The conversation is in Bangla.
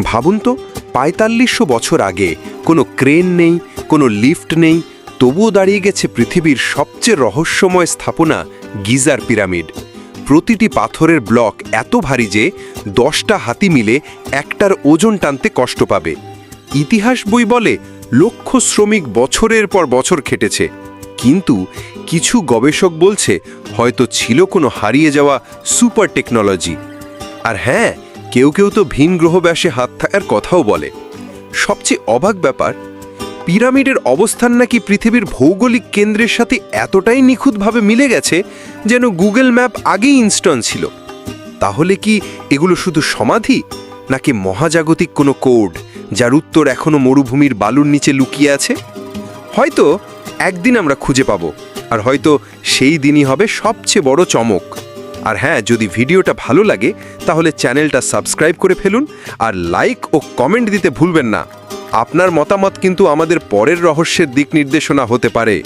ভাবুন তো, ৪৫০০ বছর আগে কোনো ক্রেন নেই, কোনো লিফট নেই, তবুও দাঁড়িয়ে গেছে পৃথিবীর সবচেয়ে রহস্যময় স্থাপনা গিজার পিরামিড। প্রতিটি পাথরের ব্লক এত ভারী যে 10টা হাতি মিলে একটার ওজন টানতে কষ্ট পাবে। ইতিহাস বই বলে লক্ষ শ্রমিক বছরের পর বছর খেটেছে, কিন্তু কিছু গবেষক বলছে হয়তো ছিল কোনো হারিয়ে যাওয়া সুপার টেকনোলজি। আর হ্যাঁ, কেউ কেউ তো ভিন গ্রহব্যাসে হাত থাকার কথাও বলে। সবচেয়ে অবাক ব্যাপার, পিরামিডের অবস্থান নাকি পৃথিবীর ভৌগোলিক কেন্দ্রের সাথে এতটাই নিখুঁতভাবে মিলে গেছে যেন গুগল ম্যাপ আগেই ইনস্টল ছিল। তাহলে কি এগুলো শুধু সমাধি, নাকি মহাজাগতিক কোনো কোড যার উত্তর এখনো মরুভূমির বালুর নিচে লুকিয়ে আছে? হয়তো একদিন আমরা খুঁজে পাব, আর হয়তো সেই দিনই হবে সবচেয়ে বড় চমক। আর হ্যাঁ, যদি ভিডিওটা ভালো লাগে তাহলে চ্যানেলটা সাবস্ক্রাইব করে ফেলুন, আর লাইক ও কমেন্ট দিতে ভুলবেন না। আপনার মতামত কিন্তু আমাদের পরের রহস্যের দিক নির্দেশনা হতে পারে।